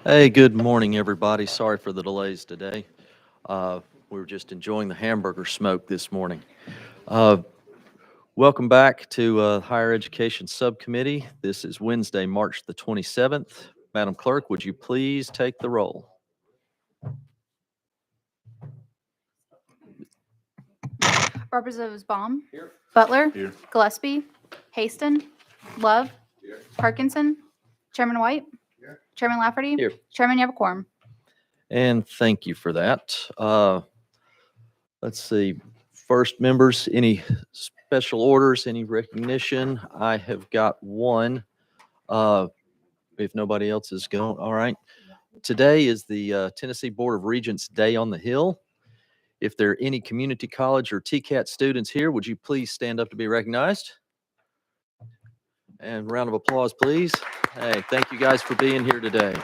Hey, good morning, everybody. Sorry for the delays today. We were just enjoying the hamburger smoke this morning. Uh, Welcome back to Higher Education Subcommittee. This is Wednesday, March the 27th. Madam Clerk, would you please take the roll? Representatives Baum. Here. Butler. Here. Gillespie. Haston. Love. Here. Parkinson. Chairman White. Here. Chairman Lafferty. Here. Chairman, you have a quorum. And thank you for that. Let's see. First, members, any special orders, any recognition? I have got one. If nobody else is going, all right. Today is the Tennessee Board of Regents Day on the Hill. If there are any community college or TCAT students here, would you please stand up to be recognized? And round of applause, please. Hey, thank you guys for being here today.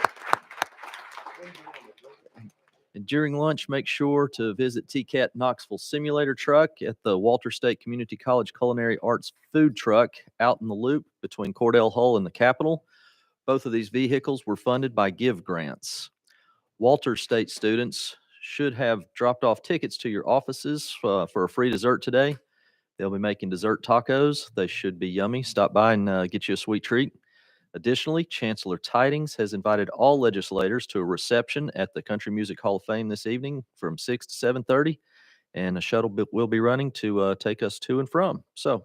And during lunch, make sure to visit TCAT Knoxville Simulator Truck at the Walter State Community College Culinary Arts Food Truck out in the loop between Cordell Hull and the Capitol. Both of these vehicles were funded by Give Grants. Walter State students should have dropped off tickets to your offices for a free dessert today. They'll be making dessert tacos. They should be yummy. Stop by and get you a sweet treat. Additionally, Chancellor Tidings has invited all legislators to a reception at the Country Music Hall of Fame this evening from 6 to 7:30, and a shuttle will be running to take us to and from. So,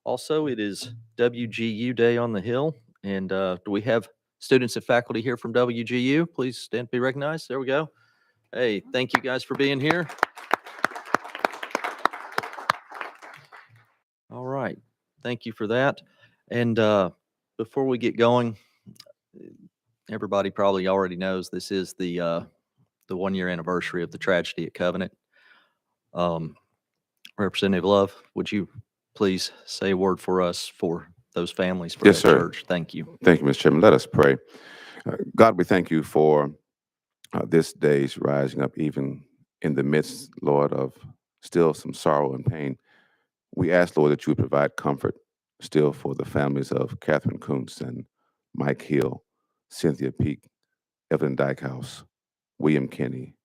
also, it is WGU Day on the Hill, and do we have students and faculty here from WGU? Please stand to be recognized. There we go. Hey, thank you guys for being here. All right. Thank you for that. And before we get going, everybody probably already knows this is the 1-year anniversary of the tragedy at Covenant. Representative Love, would you please say a word for us for those families, for Yes, that sir. church? Thank you. Thank you, Mr. Chairman. Let us pray. God, we thank you for this day's rising up, even in the midst, Lord, of still some sorrow and pain. We ask, Lord, that you would provide comfort still for the families of Catherine Kuntz and Mike Hill, Cynthia Peak, Evelyn Dykehouse, William Kinney,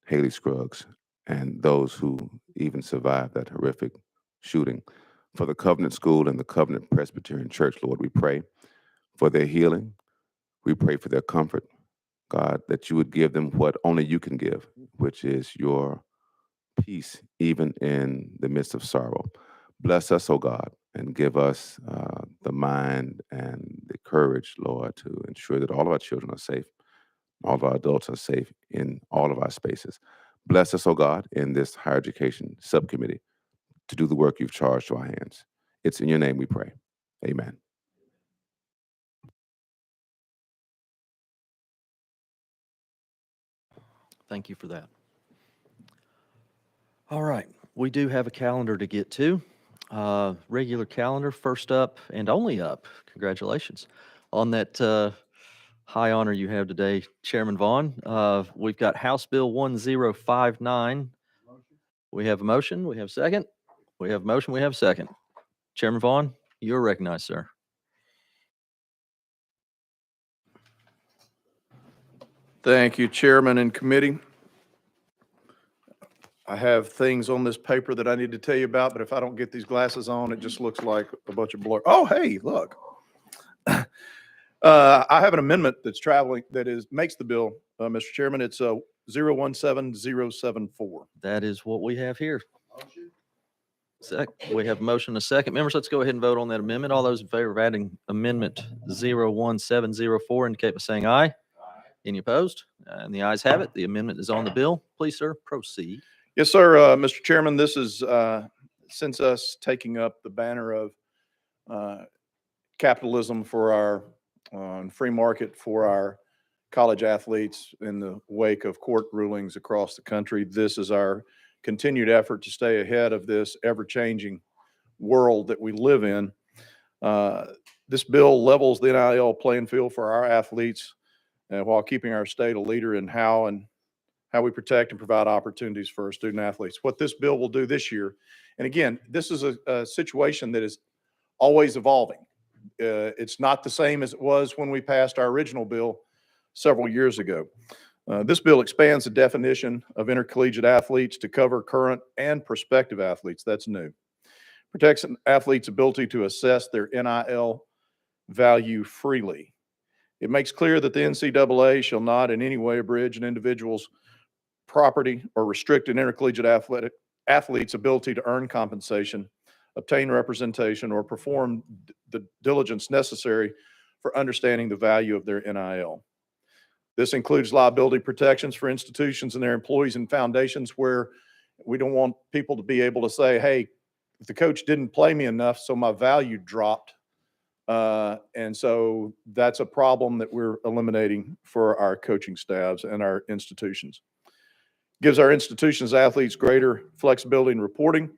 Haley Scruggs, and those who even survived that horrific shooting. For the Covenant School and the Covenant Presbyterian Church, Lord, we pray for their healing. We pray for their comfort, God, that you would give them what only you can give, which is your peace, even in the midst of sorrow. Bless us, O God, and give us the mind and the courage, Lord, to ensure that all of our children are safe, all of our adults are safe in all of our spaces. Bless us, O God, in this higher education subcommittee to do the work you've charged to our hands. It's in your name we pray. Amen. Thank you for that. All right. We do have a calendar to get to. Regular calendar, first up and only up. Congratulations on that high honor you have today, Chairman Vaughn. We've got House Bill 1059. We have a motion. We have a second. We have a motion. We have a second. Chairman Vaughn, you're recognized, sir. Thank you, Chairman and Committee. I have things on this paper that I need to tell you about, but if I don't get these glasses on, it just looks like a bunch of blur. Oh, hey, look. I have an amendment that's traveling, that makes the bill, Mr. Chairman. It's 017074. That is what we have here. We have a motion and a second. Members, let's go ahead and vote on that amendment. All those in favor of adding amendment 01704 indicate by saying aye. Any opposed? And the ayes have it. The amendment is on the bill. Please, sir, proceed. Yes, sir. Mr. Chairman, this is since us taking up the banner of capitalism for our free market for our college athletes in the wake of court rulings across the country. This is our continued effort to stay ahead of this ever-changing world that we live in. This bill levels the NIL playing field for our athletes while keeping our state a leader in how we protect and provide opportunities for our student athletes. What this bill will do this year, and again, this is a situation that is always evolving. It's not the same as it was when we passed our original bill several years ago. This bill expands the definition of intercollegiate athletes to cover current and prospective athletes. That's new. Protects an athlete's ability to assess their NIL value freely. It makes clear that the NCAA shall not in any way abridge an individual's property or restrict an intercollegiate athlete's ability to earn compensation, obtain representation, or perform the diligence necessary for understanding the value of their NIL. This includes liability protections for institutions and their employees and foundations where we don't want people to be able to say, hey, if the coach didn't play me enough, so my value dropped. And so that's a problem that we're eliminating for our coaching staffs and our institutions. Gives our institutions athletes greater flexibility in reporting.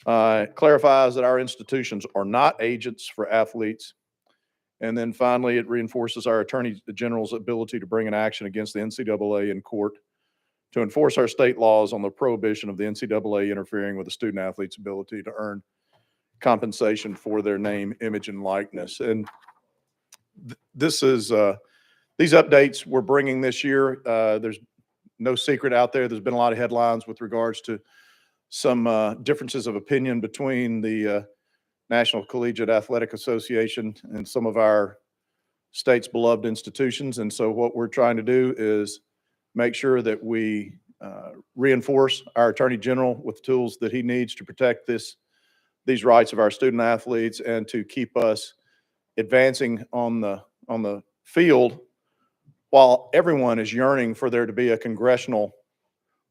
Clarifies that our institutions are not agents for athletes. And then finally, it reinforces our Attorney General's ability to bring an action against the NCAA in court to enforce our state laws on the prohibition of the NCAA interfering with a student athlete's ability to earn compensation for their name, image, and likeness. And this is these updates we're bringing this year. There's no secret out there. There's been a lot of headlines with regards to some differences of opinion between the National Collegiate Athletic Association and some of our state's beloved institutions. And so what we're trying to do is make sure that we reinforce our Attorney General with the tools that he needs to protect these rights of our student athletes and to keep us advancing on the field while everyone is yearning for there to be a congressional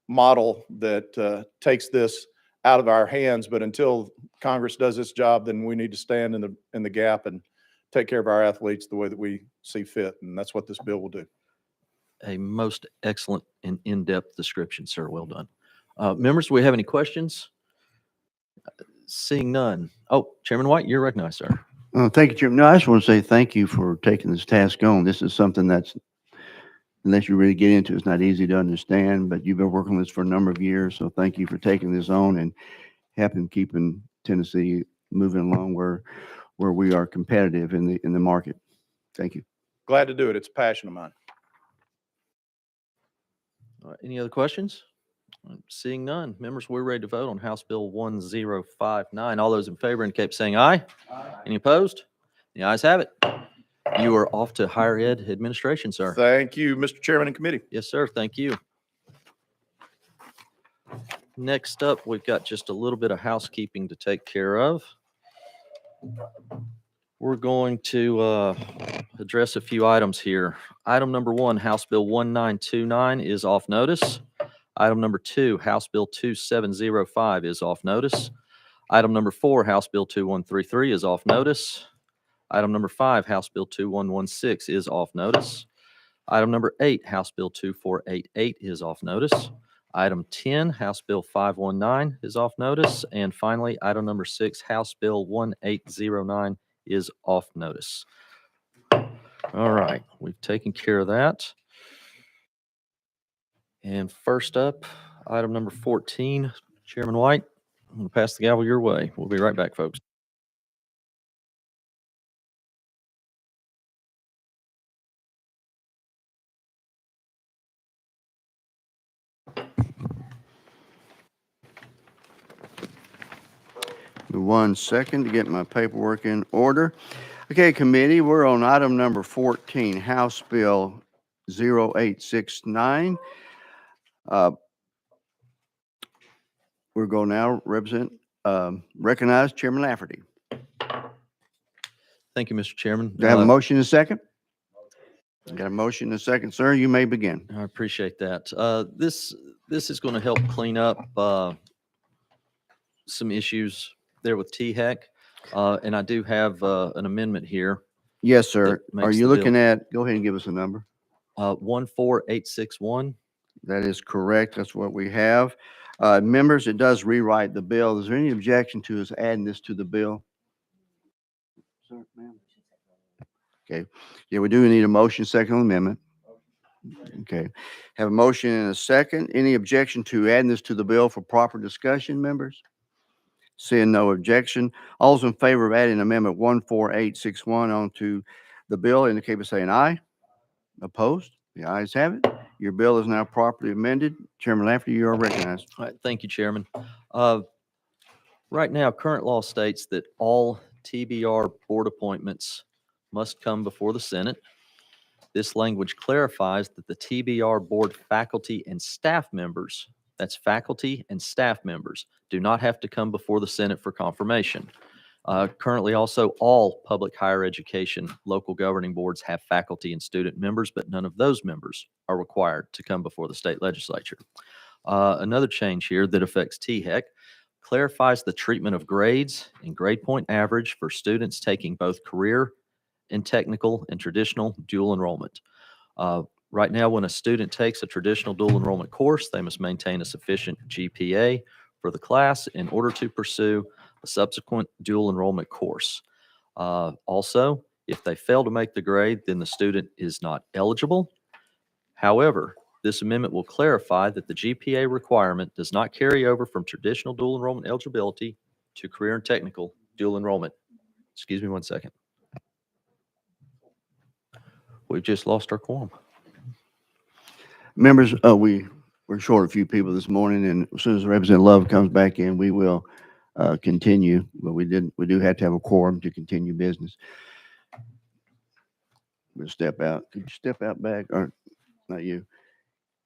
model that takes this out of our hands. But until Congress does its job, then we need to stand in the gap and take care of our athletes the way that we see fit. And that's what this bill will do. A most excellent and in-depth description, sir. Well done. Members, do we have any questions? Seeing none. Oh, Chairman White, you're recognized, sir. Thank you, Chairman. No, I just want to say thank you for taking this task on. This is something that's, unless you really get into it, it's not easy to understand, but you've been working on this for a number of years. So thank you for taking this on and helping keeping Tennessee moving along where we are competitive in the market. Thank you. Glad to do it. It's a passion of mine. Any other questions? Seeing none. Members, we're ready to vote on House Bill 1059. All those in favor indicate by saying aye. Aye. Any opposed? The ayes have it. You are off to higher ed administration, sir. Thank you, Mr. Chairman and committee. Yes, sir. Thank you. Next up, we've got just a little bit of housekeeping to take care of. We're going to address a few items here. Item number 1, House Bill 1929 is off notice. Item number 2, House Bill 2705 is off notice. Item number 4, House Bill 2133 is off notice. Item number 5, House Bill 2116 is off notice. Item number 8, House Bill 2488 is off notice. Item 10, House Bill 519 is off notice. And finally, item number 6, House Bill 1809 is off notice. All right, we've taken care of that. And first up, item number 14, Chairman White, I'm going to pass the gavel your way. We'll be right back, folks. One second to get my paperwork in order. Okay, committee, we're on item number 14, House Bill 0869. We're going now recognize Chairman Lafferty. Thank you, Mr. Chairman. Do I have a motion in a second? Got a motion in a second, sir. You may begin. I appreciate that. This is going to help clean up some issues there with THEC. And I do have an amendment here. Yes, sir. that makes Are you the looking bill. at, go ahead and give us a number. 14861. That is correct. That's what we have. Members, it does rewrite the bill. Is there any objection to us adding this to the bill? Sir, ma'am? Okay. Yeah, we do need a motion, second on the amendment. Okay. Have a motion and a second. Any objection to adding this to the bill for proper discussion, members? Seeing no objection. All those in favor of adding amendment 14861 onto the bill indicate by saying aye. Opposed? The ayes have it. Your bill is now properly amended. Chairman Lafferty, you are recognized. All right, thank you, Chairman. Right now, current law states that all TBR board appointments must come before the Senate. This language clarifies that the TBR board faculty and staff members, that's faculty and staff members, do not have to come before the Senate for confirmation. Currently, also, all public higher education local governing boards have faculty and student members, but none of those members are required to come before the state legislature. Another change here that affects THEC clarifies the treatment of grades and grade point average for students taking both career and technical and traditional dual enrollment. Right now, when a student takes a traditional dual enrollment course, they must maintain a sufficient GPA for the class in order to pursue a subsequent dual enrollment course. Also, if they fail to make the grade, then the student is not eligible. However, this amendment will clarify that the GPA requirement does not carry over from traditional dual enrollment eligibility to career and technical dual enrollment. Excuse me one second. We've just lost our quorum. Members, we're short a few people this morning, and as soon as Representative Love comes back in, we will continue. But we do have to have a quorum to continue business. We'll step out. Could you step out back, or not you?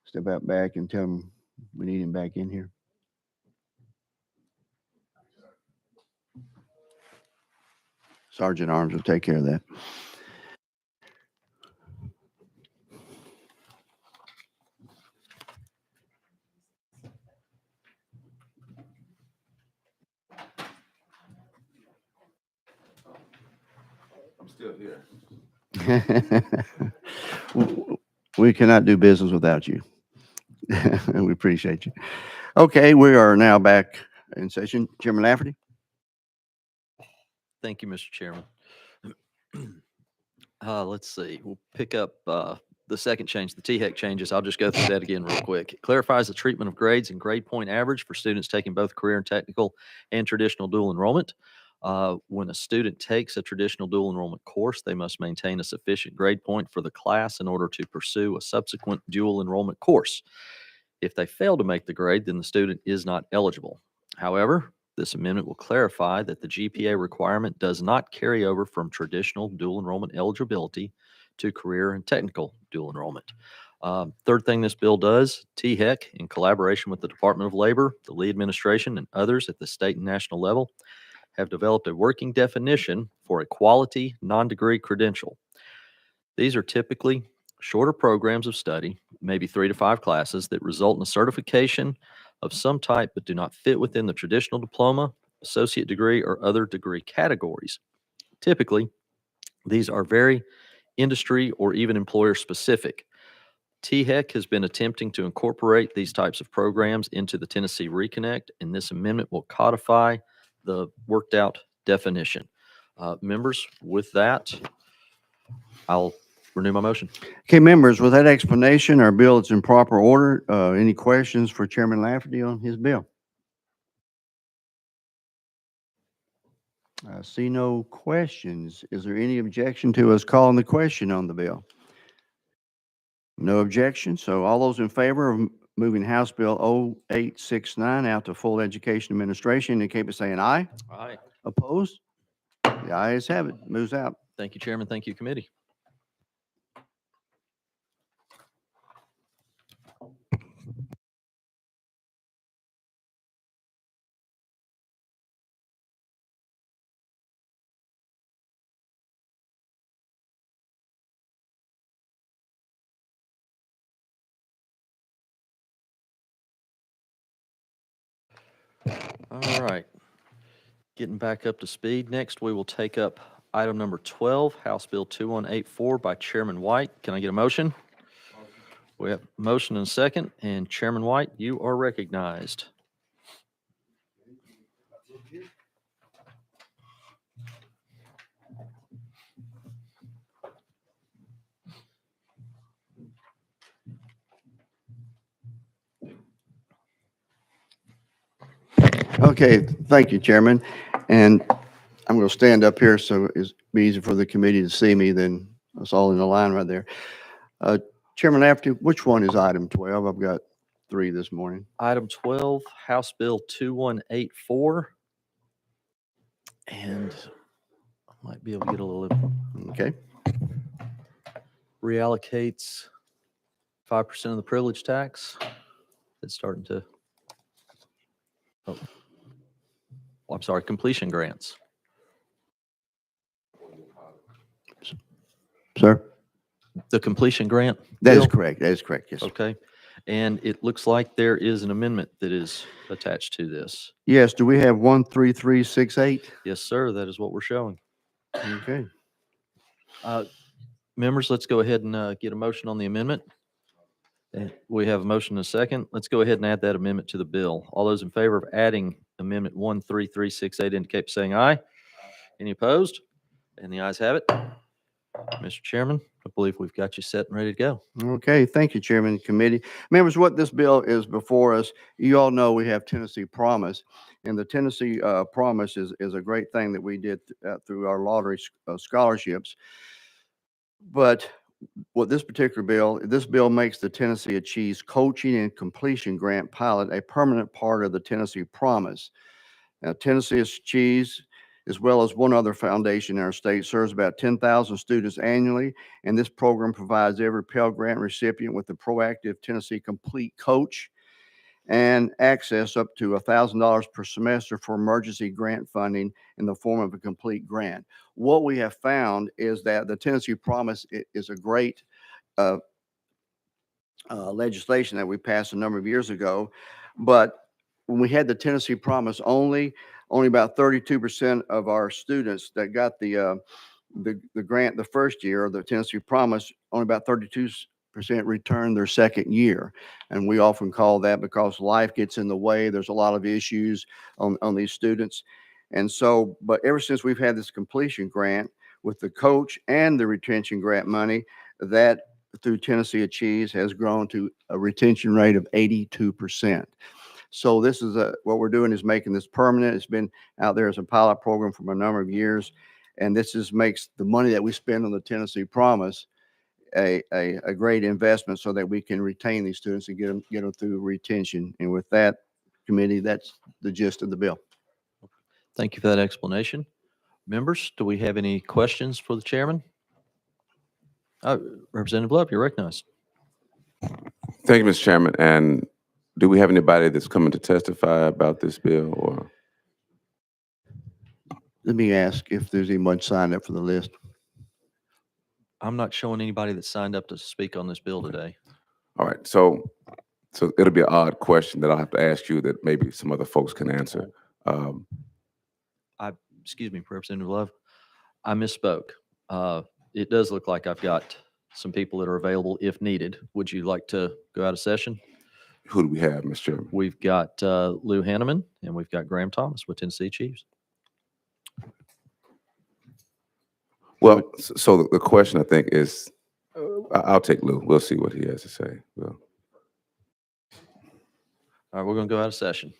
Step out back and tell him we need him back in here. Sergeant Arms will take care of that. I'm still here. We cannot do business without you. We appreciate you. Okay, we are now back in session. Chairman Lafferty. Thank you, Mr. Chairman. Let's see, we'll pick up the second change, the THEC changes. I'll just go through that again real quick. It clarifies the treatment of grades and grade point average for students taking both career and technical and traditional dual enrollment. When a student takes a traditional dual enrollment course, they must maintain a sufficient grade point for the class in order to pursue a subsequent dual enrollment course. If they fail to make the grade, then the student is not eligible. However, this amendment will clarify that the GPA requirement does not carry over from traditional dual enrollment eligibility to career and technical dual enrollment. Third thing this bill does, THEC, in collaboration with the Department of Labor, the Lee administration, and others at the state and national level, have developed a working definition for a quality non-degree credential. These are typically shorter programs of study, maybe 3 to 5 classes, that result in a certification of some type but do not fit within the traditional diploma, associate degree, or other degree categories. Typically, these are very industry or even employer specific. THEC has been attempting to incorporate these types of programs into the Tennessee Reconnect, and this amendment will codify the worked out definition. Members, with that, I'll renew my motion. Okay, members, with that explanation, our bill is in proper order. Any questions for Chairman Lafferty on his bill? I see no questions. Is there any objection to us calling the question on the bill? No objection. So all those in favor of moving House Bill 0869 out to full education administration indicate by saying aye. Aye. Opposed? The ayes have it. Moves out. Thank you, Chairman. Thank you, committee. All right. Getting back up to speed. Next, we will take up item number 12, House Bill 2184 by Chairman White. Can I get a motion? We have a motion and a second, and Chairman White, you are recognized. Okay, thank you, Chairman. And I'm going to stand up here so it's be easy for the committee to see me, then it's all in the line right there. Chairman Lafferty, which one is item 12? I've got 3 this morning. Item 12, House Bill 2184. And I might be able to get a little, Okay. reallocates 5% of the privilege tax. It's starting to, oh, I'm sorry, completion grants. Sir? The completion grant. That is bill? correct. That is correct. Yes. Sir. Okay. And it looks like there is an amendment that is attached to this. Yes. Do we have 13368? Yes, sir. That is what we're showing. Okay. Members, let's go ahead and get a motion on the amendment. We have a motion and a second. Let's go ahead and add that amendment to the bill. All those in favor of adding amendment 13368 indicate by saying aye. Any opposed? And the ayes have it. Mr. Chairman, I believe we've got you set and ready to go. Okay, thank you, Chairman and Committee. Members, what this bill is before us, you all know we have Tennessee Promise, and the Tennessee Promise is a great thing that we did through our lottery scholarships. But what this bill makes the Tennessee Achieves Coaching and Completion Grant Pilot a permanent part of the Tennessee Promise. Now, Tennessee Achieves, as well as one other foundation in our state, serves about 10,000 students annually, and this program provides every Pell Grant recipient with a proactive Tennessee Complete Coach and access up to $1,000 per semester for emergency grant funding in the form of a complete grant. What we have found is that the Tennessee Promise is a great legislation that we passed a number of years ago, but when we had the Tennessee Promise only about 32% of our students that got the grant the first year of the Tennessee Promise, only about 32% returned their second year. And we often call that because life gets in the way. There's a lot of issues on these students. And so, but ever since we've had this completion grant with the coach and the retention grant money, that through Tennessee Achieves has grown to a retention rate of 82%. So this is what we're doing is making this permanent. It's been out there as a pilot program for a number of years. And this just makes the money that we spend on the Tennessee Promise a great investment so that we can retain these students and get them through retention. And with that, committee, that's the gist of the bill. Thank you for that explanation. Members, do we have any questions for the chairman? Representative Love, you're recognized. Thank you, Mr. Chairman. And do we have anybody that's coming to testify about this bill or? Let me ask if there's anyone signed up for the list. I'm not showing anybody that signed up to speak on this bill today. All right. So it'll be an odd question that I'll have to ask you that maybe some other folks can answer. Excuse me, Representative Love. I misspoke. It does look like I've got some people that are available if needed. Would you like to go out of session? Who do we have, Mr. Chairman? We've got Lou Hanneman and we've got Graham Thomas with Tennessee Chiefs. Well, so the question I think is, I'll take Lou. We'll see what he has to say. All right, we're going to go out of session.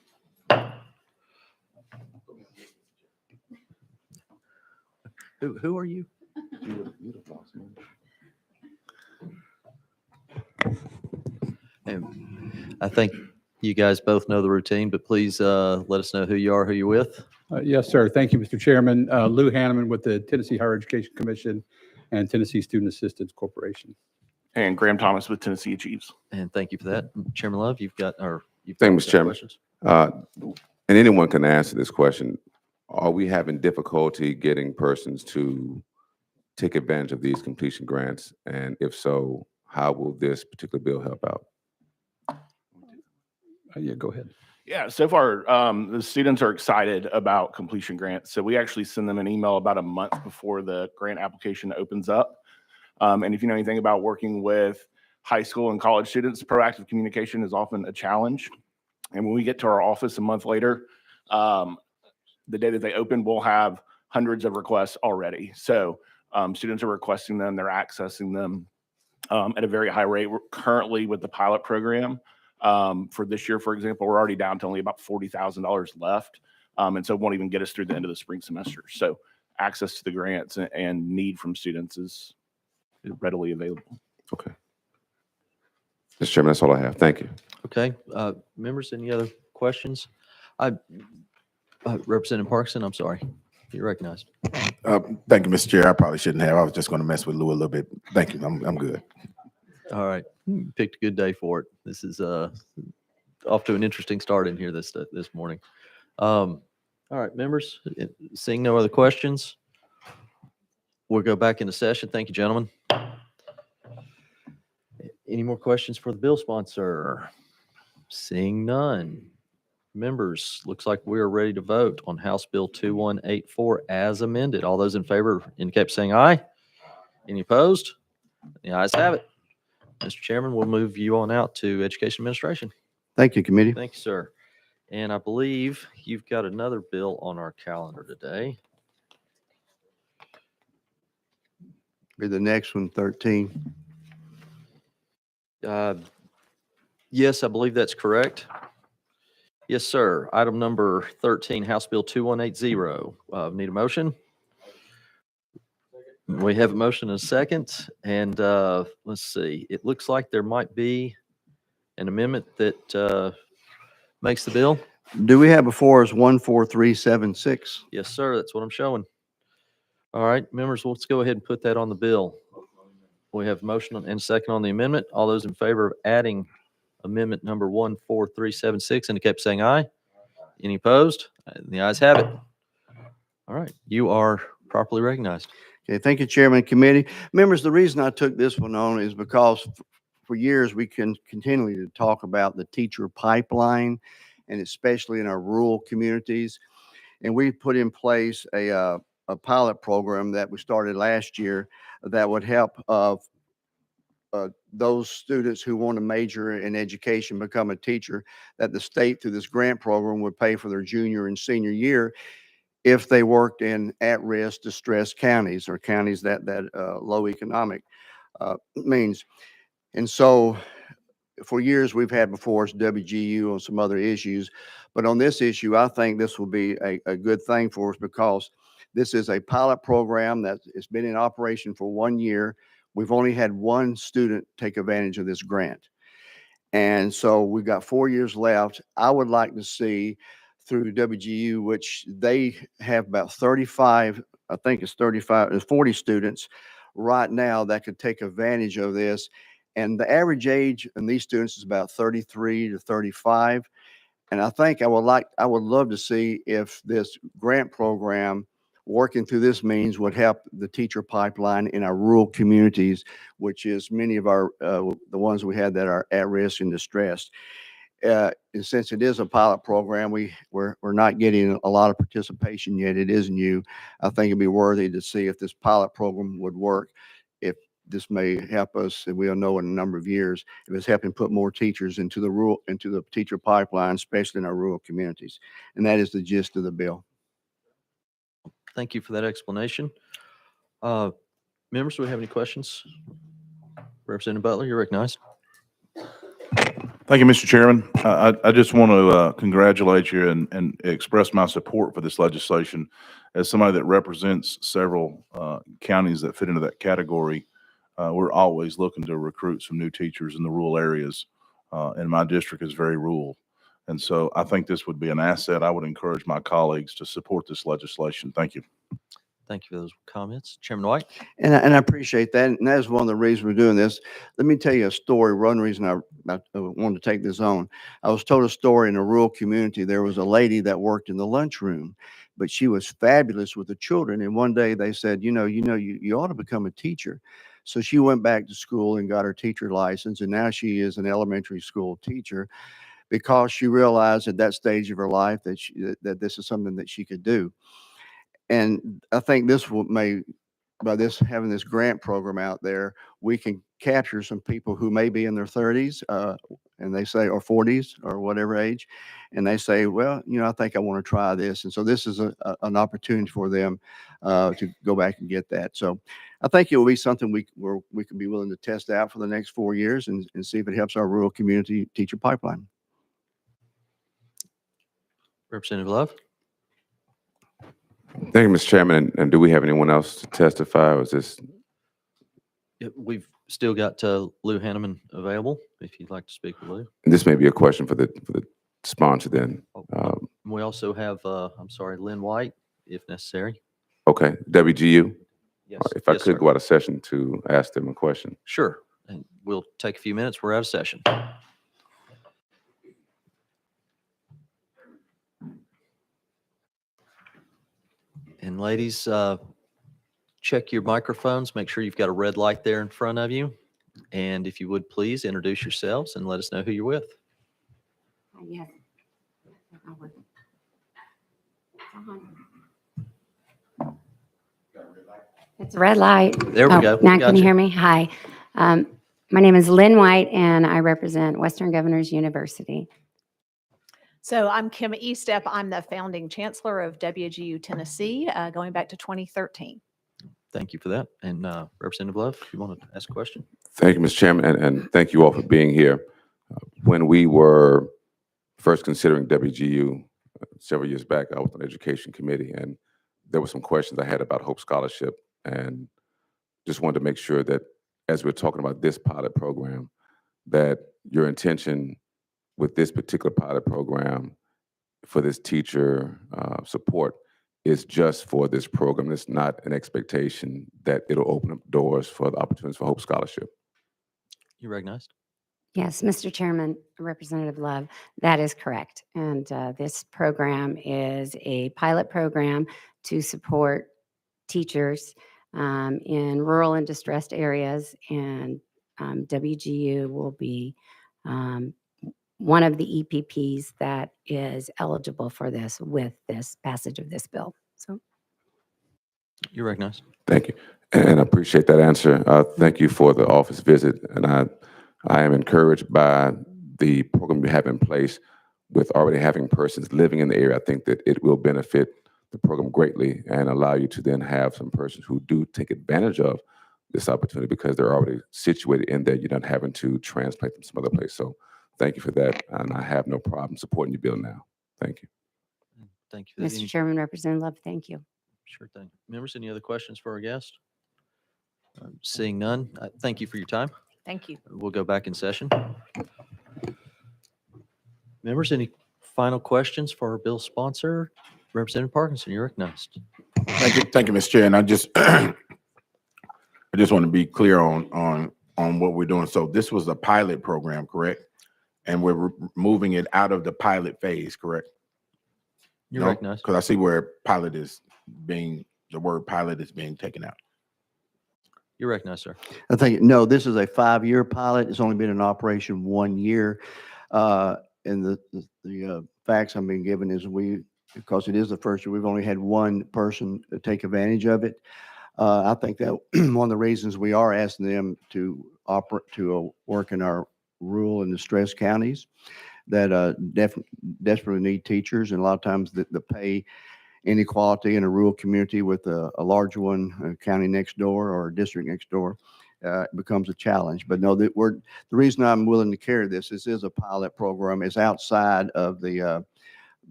Who are you? And I think you guys both know the routine, but please let us know who you are, who you're with. Yes, sir. Thank you, Mr. Chairman. Lou Hanneman with the Tennessee Higher Education Commission and Tennessee Student Assistance Corporation. And Graham Thomas with Tennessee Achieves. And thank you for that. Chairman Love, you've got Thank you, Mr. Chairman. questions? And anyone can answer this question. Are we having difficulty getting persons to take advantage of these completion grants? And if so, how will this particular bill help out? Yeah, go ahead. Yeah, so far, the students are excited about completion grants. So we actually send them an email about a month before the grant application opens up. And if you know anything about working with high school and college students, proactive communication is often a challenge. And when we get to our office a month later, the day that they open, we'll have hundreds of requests already. So students are requesting them, they're accessing them at a very high rate. We're currently with the pilot program for this year, for example, we're already down to only about $40,000 left. And so it won't even get us through the end of the spring semester. So access to the grants and need from students is readily available. Okay. Mr. Chairman, that's all I have. Thank you. Okay, members, any other questions? I, Representative Parkinson, I'm sorry, you're recognized. Thank you, Mr. Chair. I probably shouldn't have. I was just going to mess with Lou a little bit. Thank you. I'm good. All right, you picked a good day for it. This is off to an interesting start in here this morning. All right, members, seeing no other questions, we'll go back into session. Thank you, gentlemen. Any more questions for the bill sponsor? Seeing none. Members, looks like we are ready to vote on House Bill 2184 as amended. All those in favor indicate by saying aye. Any opposed? The ayes have it. Mr. Chairman, we'll move you on out to Education Administration. Thank you, committee. Thank you, sir. And I believe you've got another bill on our calendar today. Be the next one, 13. Yes, I believe that's correct. Yes, sir. Item number 13, House Bill 2180. Need a motion? We have a motion and a second. And let's see, it looks like there might be an amendment that makes the bill. Do we have before us 14376? Yes, sir. That's what I'm showing. All right, members, let's go ahead and put that on the bill. We have a motion and a second on the amendment. All those in favor of adding amendment number 14376 indicate by saying aye. Any opposed? The ayes have it. All right, you are properly recognized. Okay, thank you, Chairman and Committee. Members, the reason I took this one on is because for years we can continually to talk about the teacher pipeline, and especially in our rural communities. And we put in place a pilot program that we started last year that would help those students who want to major in education, become a teacher, that the state through this grant program would pay for their junior and senior year if they worked in at-risk, distressed counties or counties that low economic means. And so for years we've had before us WGU on some other issues, but on this issue, I think this will be a good thing for us because this is a pilot program that has been in operation for 1 year. We've only had one student take advantage of this grant. And so we've got 4 years left. I would like to see through WGU, which they have about 35, I think it's 35, 40 students right now that could take advantage of this. And the average age in these students is about 33 to 35. And I think I would love to see if this grant program working through this means would help the teacher pipeline in our rural communities, which is many of our, the ones we had that are at risk and distressed. And since it is a pilot program, we're not getting a lot of participation yet. It is new. I think it'd be worthy to see if this pilot program would work. If this may help us, and we'll know in a number of years, if it's helping put more teachers into the teacher pipeline, especially in our rural communities. And that is the gist of the bill. Thank you for that explanation. Members, do we have any questions? Representative Butler, you're recognized. Thank you, Mr. Chairman. I just want to congratulate you and express my support for this legislation. As somebody that represents several counties that fit into that category, we're always looking to recruit some new teachers in the rural areas, and my district is very rural. And so I think this would be an asset. I would encourage my colleagues to support this legislation. Thank you. Thank you for those comments. Chairman White? And I appreciate that. And that is one of the reasons we're doing this. Let me tell you a story. One reason I wanted to take this on. I was told a story in a rural community. There was a lady that worked in the lunchroom, but she was fabulous with the children. And one day they said, you ought to become a teacher. So she went back to school and got her teacher license. And now she is an elementary school teacher because she realized at that stage of her life that this is something that she could do. And I think by having this grant program out there, we can capture some people who may be in their 30s, and they say, or 40s or whatever age, and they say, well, I think I want to try this. And so this is an opportunity for them to go back and get that. So I think it will be something where we could be willing to test out for the next 4 years and see if it helps our rural community teacher pipeline. Representative Love? Thank you, Mr. Chairman. And do we have anyone else to testify? Or is this? Yeah, we've Still got Lou Hanneman available if you'd like to speak with Lou. And this may be a question for the sponsor then. And we also have, I'm sorry, Lynn White, if necessary. Okay, WGU, Yes. if I yes, could sir. go out of session to ask them a question. Sure. And we'll take a few minutes. We're out of session. And ladies, check your microphones. Make sure you've got a red light there in front of you. And if you would please introduce yourselves and let us know who you're with. Yes. It's a red light. There we Oh, go. Now Got can you you. hear me? Hi. My name is Lynn White and I represent Western Governors University. So I'm Kim Estep. I'm the founding chancellor of WGU Tennessee, going back to 2013. Thank you for that. And Representative Love, if you want to ask a question. Thank you, Mr. Chairman, and thank you all for being here. When we were first considering WGU several years back, I was on the Education Committee, and there were some questions I had about Hope Scholarship, and just wanted to make sure that as we're talking about this pilot program, that your intention with this particular pilot program for this teacher support is just for this program. It's not an expectation that it'll open up doors for the opportunities for Hope Scholarship. You recognized? Yes, Mr. Chairman, Representative Love, that is correct. And this program is a pilot program to support teachers in rural and distressed areas. And WGU will be one of the EPPs that is eligible for this with this passage of this bill. So You recognized? Thank you, and I appreciate that answer. Thank you for the office visit, and I am encouraged by the program you have in place with already having persons living in the area. I think that it will benefit the program greatly and allow you to then have some persons who do take advantage of this opportunity because they're already situated in there. You're not having to transplant them some other place. So thank you for that, and I have no problem supporting your bill now. Thank you. Thank you. for that. Mr. Any- Chairman, Representative Love, thank you. Sure thing. Members, any other questions for our guest? Seeing none, thank you for your time. Thank you. We'll go back in session. Members, any final questions for our bill sponsor? Representative Parkinson, you're recognized. Thank you, Mr. Chair. And I just, I just want to be clear on what we're doing. So this was a pilot program, correct? And we're moving it out of the pilot phase, correct? You're recognized. Because I see where pilot is being, the word pilot is being taken out. You're recognized, sir. I think, no, this is a 5-year pilot. It's only been in operation 1 year. And the facts I'm being given is because it is the first year, we've only had one person take advantage of it. I think that one of the reasons we are asking them to work in our rural and distressed counties that desperately need teachers, and a lot of times the pay inequality in a rural community with a large one, a county next door or a district next door, becomes a challenge. But no, the reason I'm willing to carry this is a pilot program. It's outside of the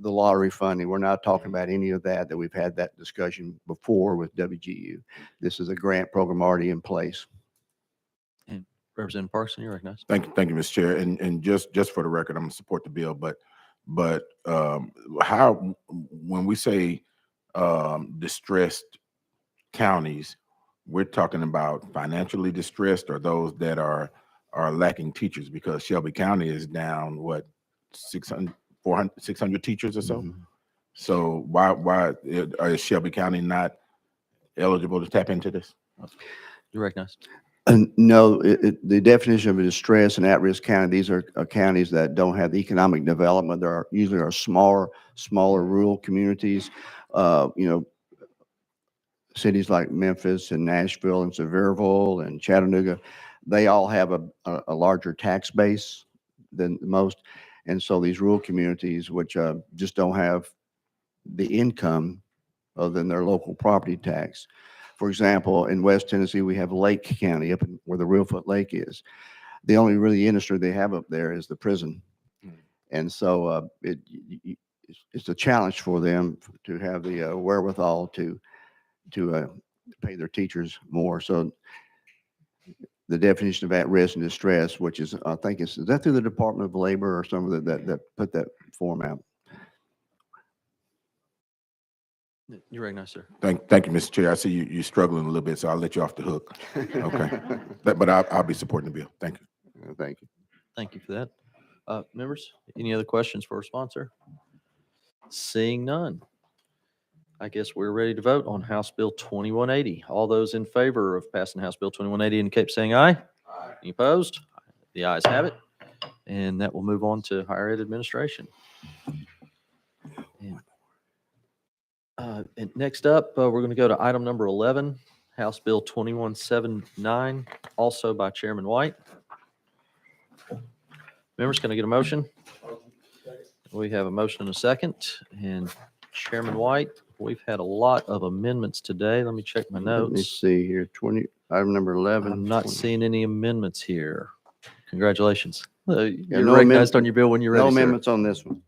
lottery funding. We're not talking about any of that we've had that discussion before with WGU. This is a grant program already in place. And Representative Parkinson, you're recognized. Thank you, Mr. Chair. And just for the record, I'm gonna support the bill, but how, when we say distressed counties, we're talking about financially distressed or those that are lacking teachers, because Shelby County is down, what, 600 teachers or so? Mhm. So why is Shelby County not eligible to tap into this? You're recognized. And no, the definition of a distress and at-risk county, these are counties that don't have economic development. There are usually smaller rural communities. Cities like Memphis and Nashville and Sevierville and Chattanooga, they all have a larger tax base than most. And so these rural communities, which just don't have the income other than their local property tax. For example, in West Tennessee, we have Lake County up where the Reelfoot Lake is. The only really industry they have up there is the prison. And so it's a challenge for them to have the wherewithal to pay their teachers more. So the definition of at-risk and distress, which is, I think is that through the Department of Labor or some of that put that form out? You recognize, sir. Thank you, Mr. Chair. I see you're struggling a little bit, so I'll let you off the hook. Okay. But I'll be supporting the bill. Thank you. Thank you. Thank you for that. Members, any other questions for our sponsor? Seeing none. I guess we're ready to vote on House Bill 2180. All those in favor of passing House Bill 2180 indicate by saying aye. Aye. Any opposed? The ayes have it. And that will move on to higher ed administration. And next up, we're going to go to item number 11, House Bill 2179, also by Chairman White. Members, can I get a motion? We have a motion and a second. And Chairman White, we've had a lot of amendments today. Let me check my Let me notes. see here, item number 11. I'm not 20. seeing any amendments here. Congratulations. You're no recognized on your bill when you're ready, No sir. amendments on this one.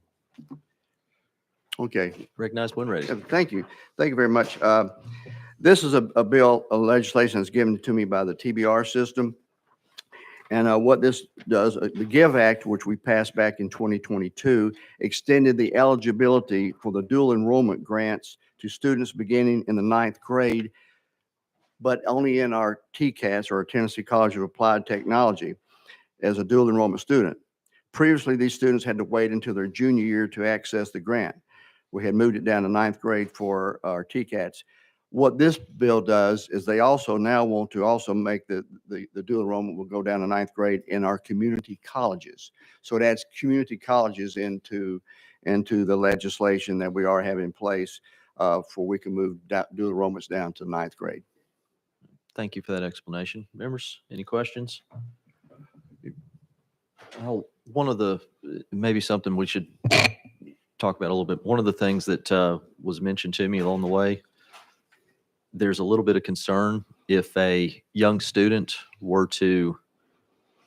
Okay. Recognized when ready. Thank you. Thank you very much. This is a bill, a legislation that's given to me by the TBR system. And what this does, the GIVE Act, which we passed back in 2022, extended the eligibility for the dual enrollment grants to students beginning in the 9th grade, but only in our TCAS, or Tennessee College of Applied Technology, as a dual enrollment student. Previously, these students had to wait until their junior year to access the grant. We had moved it down to 9th grade for our TCATs. What this bill does is they also now want to also make the dual enrollment will go down to 9th grade in our community colleges. So it adds community colleges into the legislation that we are having in place for we can move dual enrollments down to 9th grade. Thank you for that explanation. Members, any questions? Well, maybe something we should talk about a little bit. One of the things that was mentioned to me along the way, there's a little bit of concern if a young student were to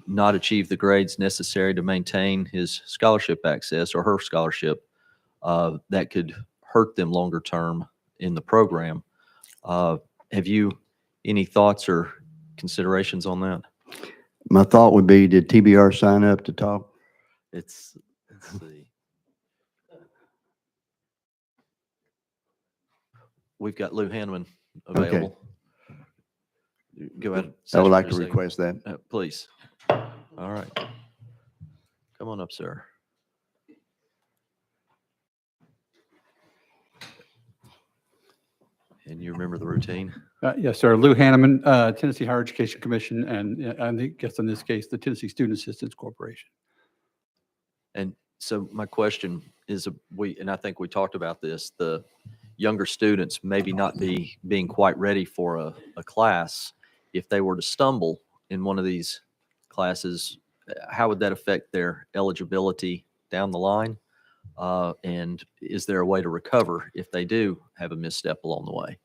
not achieve the grades necessary to maintain his scholarship access or her scholarship, that could hurt them longer term in the program. Have you any thoughts or considerations on that? My thought would be, did TBR sign up to talk? Let's see. We've got Lou Hanneman available. Go ahead. I would like for to a second. request that. Please. All right. Come on up, sir. And you remember the routine? Yes, sir. Lou Hanneman, Tennessee Higher Education Commission, and I guess in this case, the Tennessee Student Assistance Corporation. And so my question is, and I think we talked about this, the younger students maybe not being quite ready for a class. If they were to stumble in one of these classes, how would that affect their eligibility down the line? And is there a way to recover if they do have a misstep along the way?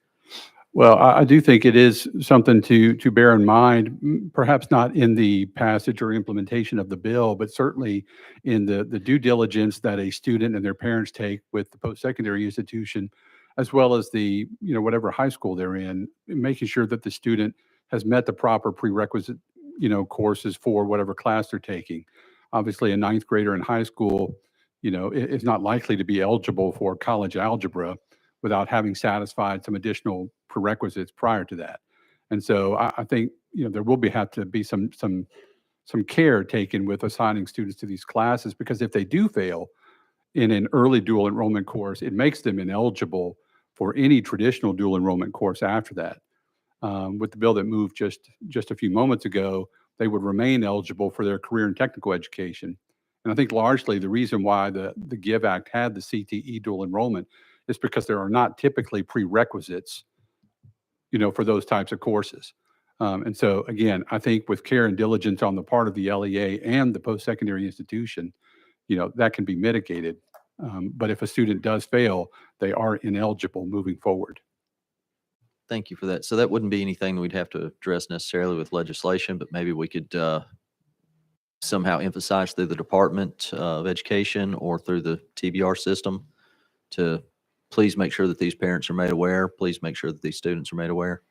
Well, I do think it is something to bear in mind, perhaps not in the passage or implementation of the bill, but certainly in the due diligence that a student and their parents take with the post-secondary institution, as well as the, whatever high school they're in, making sure that the student has met the proper prerequisite, courses for whatever class they're taking. Obviously, a 9th grader in high school, is not likely to be eligible for college algebra without having satisfied some additional prerequisites prior to that. And so I think, there will have to be some care taken with assigning students to these classes, because if they do fail in an early dual enrollment course, it makes them ineligible for any traditional dual enrollment course after that. With the bill that moved just a few moments ago, they would remain eligible for their career and technical education. And I think largely the reason why the GIVE Act had the CTE dual enrollment is because there are not typically prerequisites, for those types of courses. And so again, I think with care and diligence on the part of the LEA and the post-secondary institution, that can be mitigated. But if a student does fail, they are ineligible moving forward. Thank you for that. So that wouldn't be anything we'd have to address necessarily with legislation, but maybe we could somehow emphasize through the Department of Education or through the TBR system to please make sure that these parents are made aware. Please make sure that these students are made aware.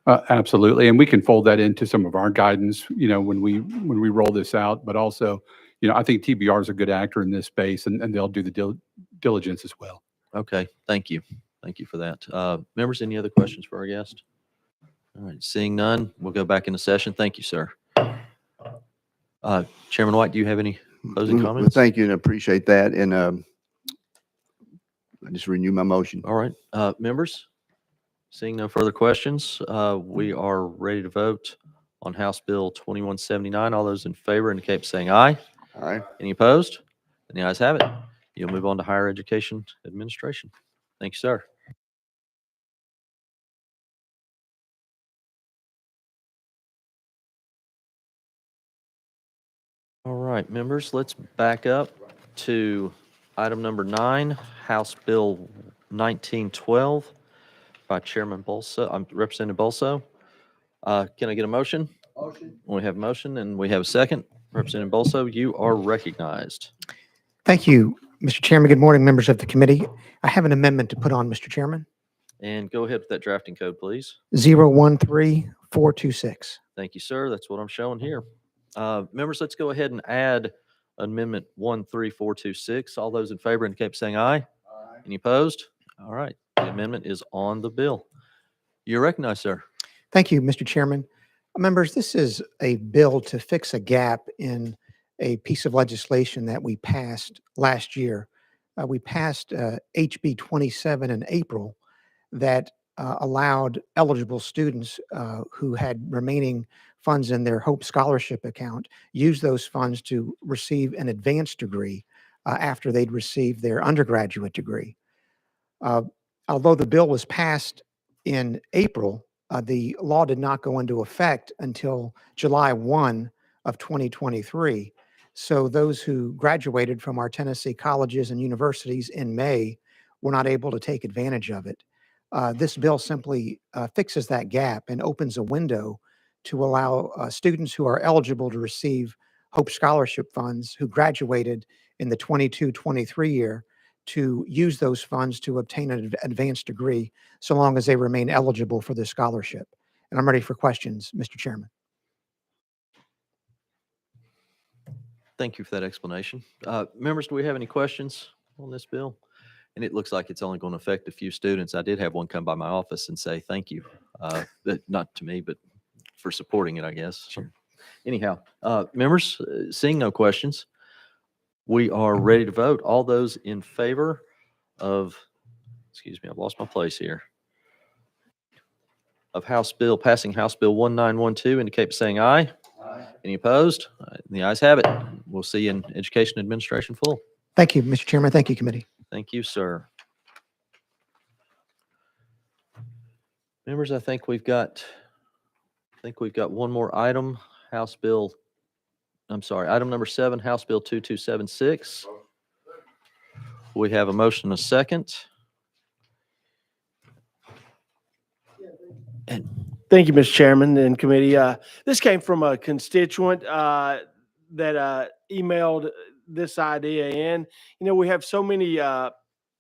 Absolutely. And we can fold that into some of our guidance, when we roll this out, but also, I think TBR is a good actor in this space and they'll do the diligence as well. Okay, thank you. Thank you for that. Members, any other questions for our guest? All right, seeing none, we'll go back into session. Thank you, sir. Chairman White, do you have any closing Well, comments? thank you and appreciate that. And I just renew my motion. All right, members, seeing no further questions, we are ready to vote on House Bill 2179. All those in favor indicate by saying aye. Aye. Any opposed? And the ayes have it. You'll move on to Higher Education Administration. Thank you, sir. All right, members, let's back up to item number 9, House Bill 1912 by Chairman Bolso, Representative Bolso. Can I get a motion? Motion. We have a motion and we have a second. Representative Bolso, you are recognized. Thank you, Mr. Chairman. Good morning, members of the committee. I have an amendment to put on, Mr. Chairman. And go ahead with that drafting code, please. 013426. Thank you, sir. That's what I'm showing here. Members, let's go ahead and add Amendment 13426. All those in favor indicate by saying aye. Aye. Any opposed? All right, the amendment is on the bill. You're recognized, sir. Thank you, Mr. Chairman. Members, this is a bill to fix a gap in a piece of legislation that we passed last year. We passed HB 27 in April that allowed eligible students who had remaining funds in their Hope Scholarship account use those funds to receive an advanced degree after they'd received their undergraduate degree. Although the bill was passed in April, the law did not go into effect until July 1 of 2023. So those who graduated from our Tennessee colleges and universities in May were not able to take advantage of it. This bill simply fixes that gap and opens a window to allow students who are eligible to receive Hope Scholarship funds who graduated in the 22-23 year to use those funds to obtain an advanced degree so long as they remain eligible for the scholarship. And I'm ready for questions, Mr. Chairman. Thank you for that explanation. Members, do we have any questions on this bill? And it looks like it's only going to affect a few students. I did have one come by my office and say thank you. Not to me, but for supporting it, I guess. Sure. Anyhow, members, seeing no questions, we are ready to vote. All those in favor of, excuse me, I've lost my place here, of passing House Bill 1912 indicate by saying aye. Aye. Any opposed? The ayes have it. We'll see you in Education Administration full. Thank you, Mr. Chairman. Thank you, committee. Thank you, sir. Members, I think we've got one more item, item number 7, House Bill 2276. We have a motion and a second. And Thank you, Mr. Chairman and committee. This came from a constituent that emailed this idea in. We have so many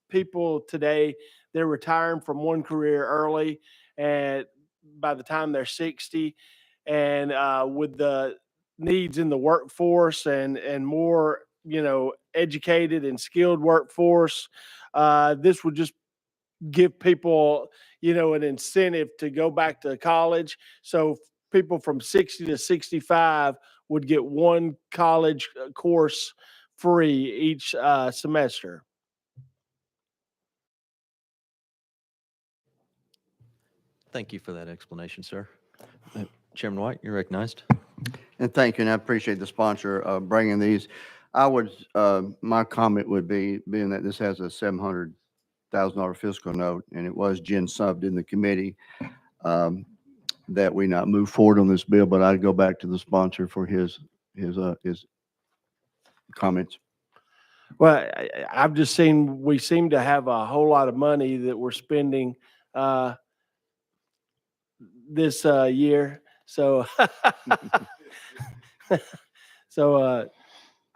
people today, they're retiring from one career early, and by the time they're 60, and with the needs in the workforce and more, educated and skilled workforce, this would just give people, an incentive to go back to college. So people from 60 to 65 would get one college course free each semester. thank you for that explanation, sir. Chairman White, you're recognized. And thank you, and I appreciate the sponsor bringing these. My comment would be, being that this has a $700,000 fiscal note, and it was subbed in the committee, that we not move forward on this bill, but I'd go back to the sponsor for his comments. Well, I've just seen, we seem to have a whole lot of money that we're spending this year. So,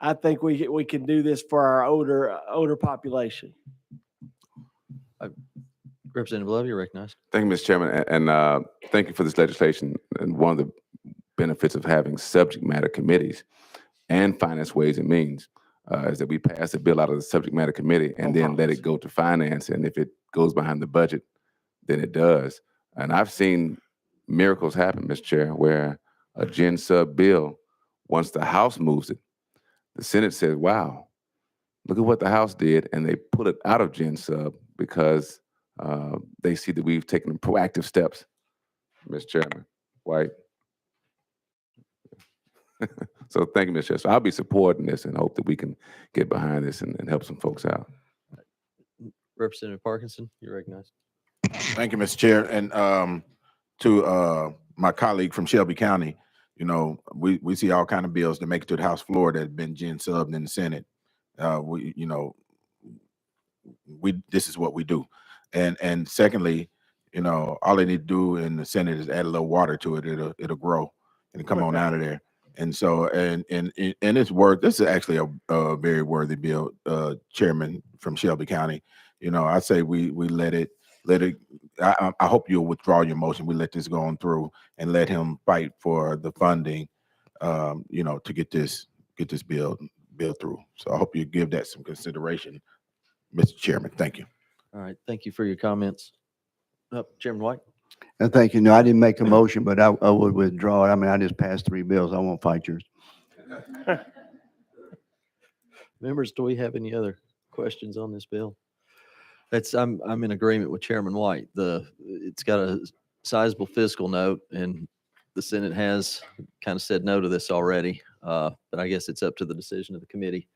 I think we can do this for our older population. Representative Love, you're recognized. Thank you, Mr. Chairman, and thank you for this legislation. And one of the benefits of having subject matter committees and finance, ways and means is that we pass a bill out of the subject matter committee and then let it go to finance. And if it goes behind the budget, then it does. And I've seen miracles happen, Mr. Chair, where a Gen Sub bill, once the House moves it, the Senate says, wow, look at what the House did, and they pull it out of Gen Sub because they see that we've taken proactive steps, Mr. Chairman. White. So thank you, Mr. Chair. So I'll be supporting this and hope that we can get behind this and help some folks out. Representative Parkinson, you're recognized. Thank you, Mr. Chair. And to my colleague from Shelby County, you know, we see all kind of bills that make it to the House floor that have been Gen subbed in the Senate. This is what we do. And secondly, you know, all they need to do in the Senate is add a little water to it. It'll grow and come on out of there. And so, and it's worth, this is actually a very worthy bill, Chairman from Shelby County. You know, I say we let it, I hope you'll withdraw your motion. We let this go on through and let him fight for the funding, you know, to get this bill through. So I hope you give that some consideration, Mr. Chairman. Thank you. All right, thank you for your comments. Chairman White. And thank you. No, I didn't make a motion, but I would withdraw it. I mean, I just passed 3 bills. I won't fight yours. Members, do we have any other questions on this bill? I'm in agreement with Chairman White. It's got a sizable fiscal note, and the Senate has kind of said no to this already. But I guess it's up to the decision of the committee.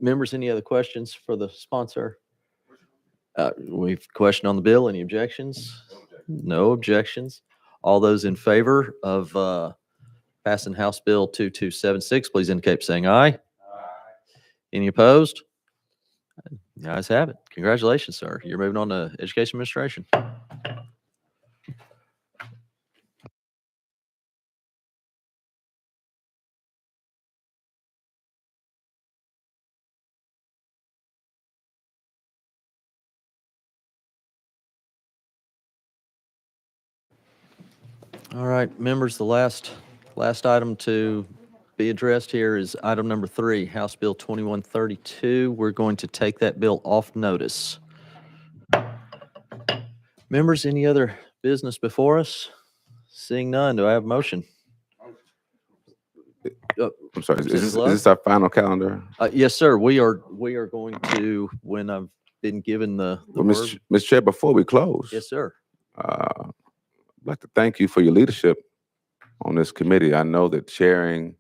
Members, any other questions for the sponsor? We've questioned on the bill. Any objections? No objections. All those in favor of passing House Bill 2276, please indicate by saying aye. Any opposed? The ayes have it. Congratulations, sir. You're moving on to Education Administration. All right, members, the last item to be addressed here is item number 3, House Bill 2132. We're going to take that bill off notice. Members, any other business before us? Seeing none, do I have a motion? I'm sorry, is this our final calendar? Yes, sir. We are going to, when I've been given the Well, word. Mr. Chair, before we close. Yes, sir. I'd like to thank you for your leadership on this committee. I know that chairing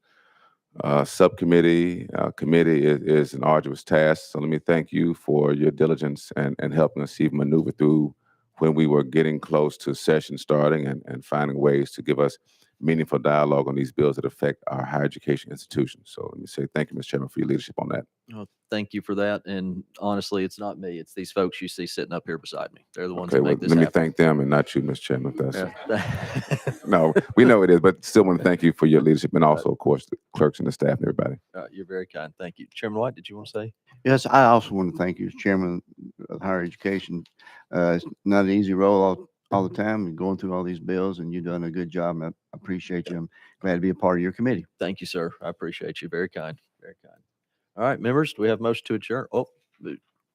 subcommittee, committee is an arduous task. So let me thank you for your diligence and helping us even maneuver through when we were getting close to session starting and finding ways to give us meaningful dialogue on these bills that affect our higher education institutions. So let me say thank you, Mr. Chairman, for your leadership on that. Well, thank you for that. And honestly, it's not me. It's these folks you see sitting up here beside me. They're the ones Okay, that well, make this let me happen. thank them and not you, Mr. Chairman. If that's Yeah. no, we know it is, but still want to thank you for your leadership and also, of course, the clerks and the staff and everybody. You're very kind. Thank you. Chairman White, did you want to say? Yes, I also want to thank you as Chairman of Higher Education. It's not an easy role all the time and going through all these bills, and you've done a good job. And I appreciate you. I'm glad to be a part of your committee. Thank you, sir. I appreciate you. Very kind. Very kind. All right, members, do we have a motion to adjourn? Oh,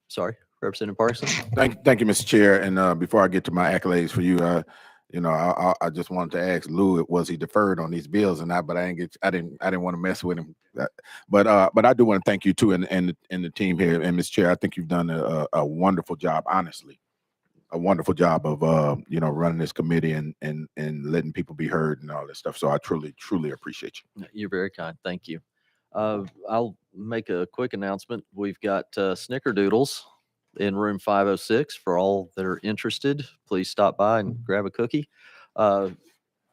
sorry, Representative Parkinson. Thank you, Mr. Chair. And before I get to my accolades for you, you know, I just wanted to ask Lou, was he deferred on these bills or not? But I didn't want to mess with him. But I do want to thank you too, and the team here. And Mr. Chair, I think you've done a wonderful job, honestly, a wonderful job of you know, running this committee and letting people be heard and all that stuff. So I truly appreciate you. You're very kind. Thank you. I'll make a quick announcement. We've got snickerdoodles in room 506 for all that are interested. Please stop by and grab a cookie.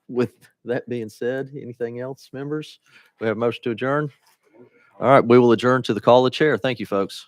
With that being said, anything else, members? We have a motion to adjourn. All right, we will adjourn to the call of the chair. Thank you, folks.